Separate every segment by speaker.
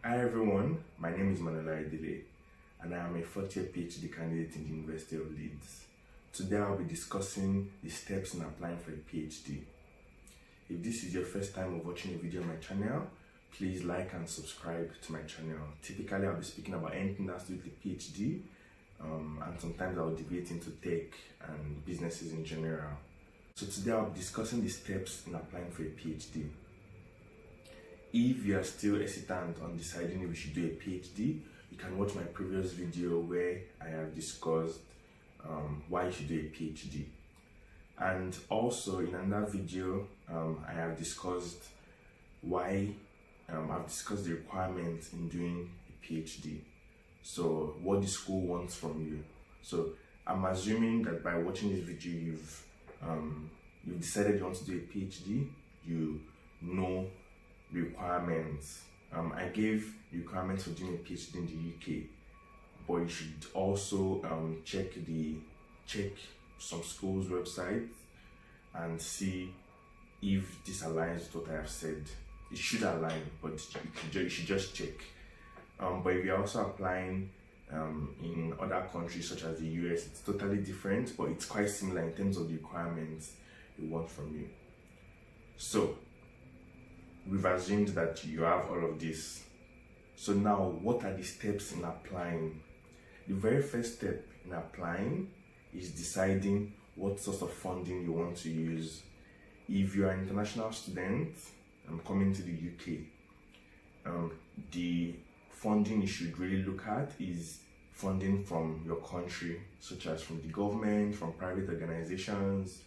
Speaker 1: Hi everyone, my name is Emmanuel Ayodele and I am a fourth-year PhD candidate in the University of Leeds. Today I'll be discussing the steps in applying for a PhD. If this is your first time of watching a video on my channel, please like and subscribe to my channel. Typically I'll be speaking about anything that's to do with a PhD and sometimes I'll deviate into tech and businesses in general. So today I'll be discussing the steps in applying for a PhD. If you are still hesitant on deciding if you should do a PhD, you can watch my previous video where I have discussed why you should do a PhD. And also in another video, I have discussed I've discussed the requirements in doing a PhD. So what the school wants from you. So I'm assuming that by watching this video, you've decided you want to do a PhD, you know requirements. I gave requirements for doing a PhD in the UK, but you should also check some schools' websites and see if this aligns with what I have said. It should align, but you should just check. But if you're also applying in other countries such as the US, it's totally different, but it's quite similar in terms of the requirements they want from you. So we've assumed that you have all of this. So now, what are the steps in applying? The very first step in applying is deciding what sort of funding you want to use. If you're an international student coming to the UK, the funding you should really look at is funding from your country, such as from the government, from private organizations.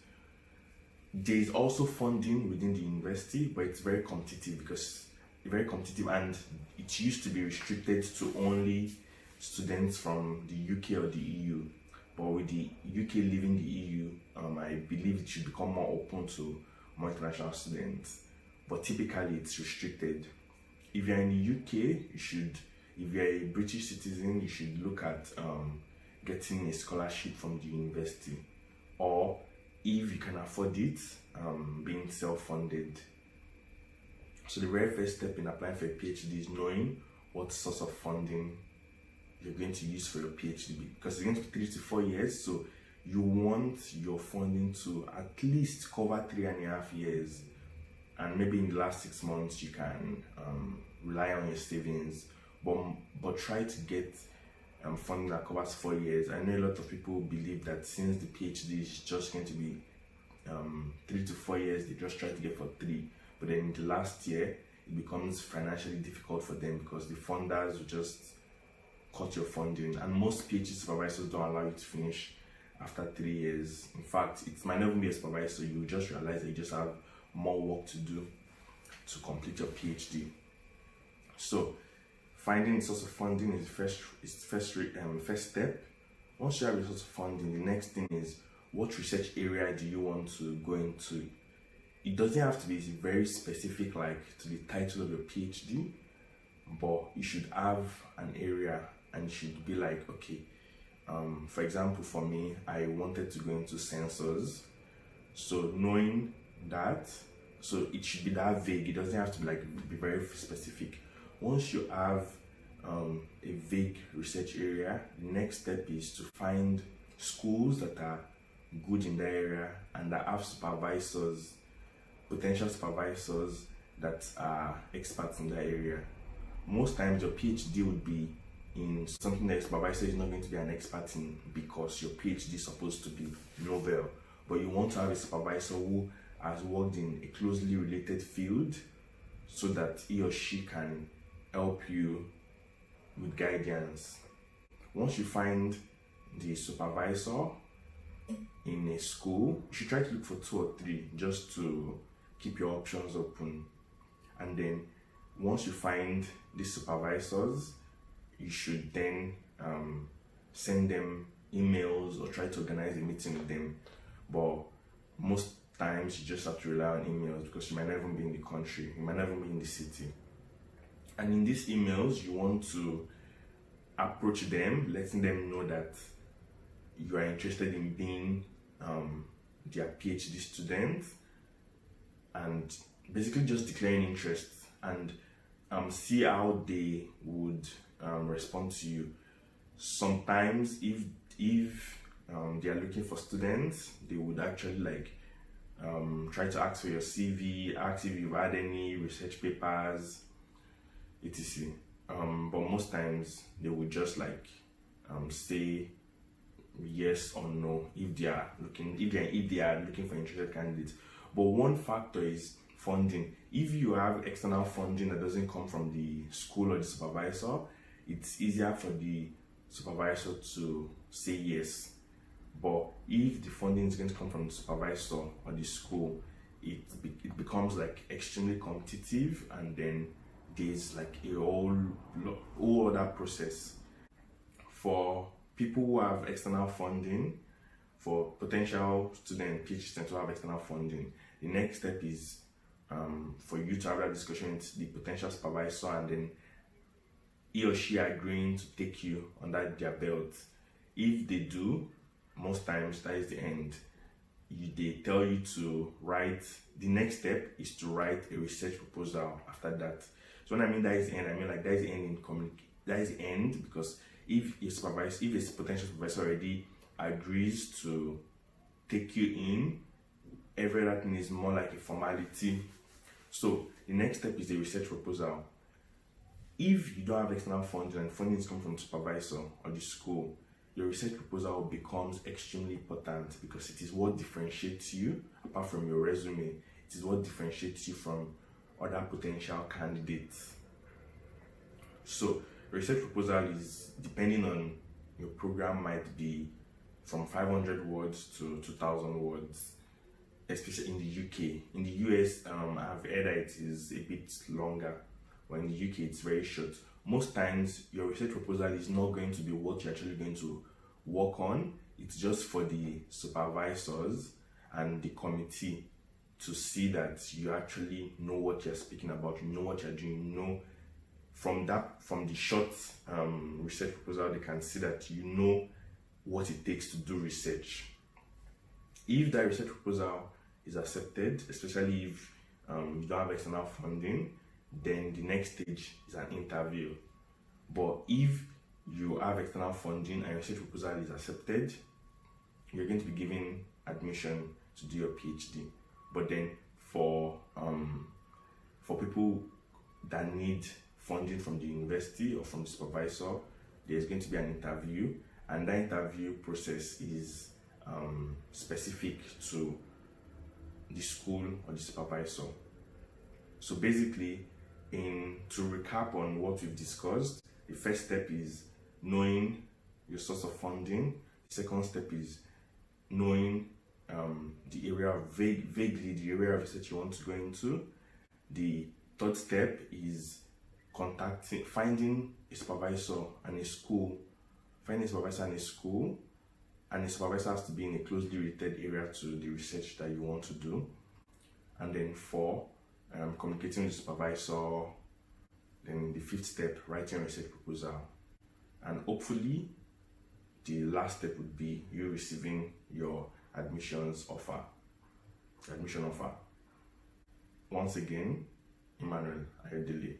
Speaker 1: There is also funding within the university, but it's very competitive and it used to be restricted to only students from the UK or the EU. But with the UK leaving the EU, I believe it should become more open to more international students. But typically it's restricted. If you're in the UK, if you're a British citizen, you should look at getting a scholarship from the university, or if you can afford it, being self-funded. So the very first step in applying for a PhD is knowing what source of funding you're going to use for your PhD, because it's going to be 3 to 4 years, so you want your funding to at least cover 3.5 years, and maybe in the last 6 months you can rely on your savings, but try to get funding that covers 4 years. I know a lot of people believe that since the PhD is just going to be 3 to 4 years, they just try to get for 3, but then in the last year it becomes financially difficult for them because the funders will just cut your funding, and most PhD supervisors don't allow you to finish after 3 years. In fact, it might not even be a supervisor, you just realize that you just have more work to do to complete your PhD. So finding the source of funding is the first step. Once you have the source of funding, the next thing is, what research area do you want to go into? It doesn't have to be very specific like to the title of your PhD, but you should have an area and you should be like, okay, for example, for me, I wanted to go into sensors. So knowing that, so it should be that vague. It doesn't have to be very specific. Once you have a vague research area, the next step is to find schools that are good in that area and that have supervisors, potential supervisors that are experts in that area. Most times your PhD would be in something that your supervisor is not going to be an expert in, because your PhD is supposed to be novel, but you want to have a supervisor who has worked in a closely related field so that he or she can help you with guidance. Once you find the supervisor in a school, you should try to look for 2 or 3 just to keep your options open. And then once you find the supervisors, you should then send them emails or try to organize a meeting with them. But most times you just have to rely on emails because you might not even be in the country, you might not even be in the city. And in these emails, you want to approach them, letting them know that you are interested in being their PhD student, and basically just declaring interest. And see how they would respond to you. Sometimes, if they are looking for students, they would actually try to ask for your CV, ask if you've had any research papers, etc. But most times they would just say yes or no if they are looking for interested candidates. But one factor is funding. If you have external funding that doesn't come from the school or the supervisor, it's easier for the supervisor to say yes. But if the funding is going to come from the supervisor or the school, it becomes extremely competitive, and then there's a whole other process. For people who have external funding, for potential PhD students who have external funding, the next step is for you to have that discussion with the potential supervisor, and then he or she agreeing to take you under their belt. If they do, most times that is the end. They tell you to write. The next step is to write a research proposal after that. So when I mean that is the end, I mean that is the end that is the end, because if a potential supervisor already agrees to take you in, every other thing is more like a formality. So the next step is the research proposal. If you don't have external funding and funding is coming from the supervisor or the school, your research proposal becomes extremely important, because it is what differentiates you apart from your resume. It is what differentiates you from other potential candidates. So research proposal is, depending on your program, might be from 500 words to 2,000 words, especially in the UK. In the US, I've heard that it is a bit longer, but in the UK it's very short. Most times your research proposal is not going to be what you're actually going to work on. It's just for the supervisors and the committee to see that you actually know what you're speaking about, you know what you're doing, you know from the short research proposal, they can see that you know what it takes to do research. If that research proposal is accepted, especially if you don't have external funding, then the next stage is an interview. But if you have external funding and your research proposal is accepted, you're going to be given admission to do your PhD. But then for people that need funding from the university or from the supervisor, there's going to be an interview, and that interview process is specific to the school or the supervisor. So basically, to recap on what we've discussed, the first step is knowing your source of funding. The second step is knowing the area of vaguely the area of research you want to go into. The third step is finding a supervisor and a school. Finding a supervisor and a school, and the supervisor has to be in a closely related area to the research that you want to do. And then 4, communicating with the supervisor. Then the 5th step, writing a research proposal. And hopefully, the last step would be you receiving your admission offer. Once again, Emmanuel Ayodele.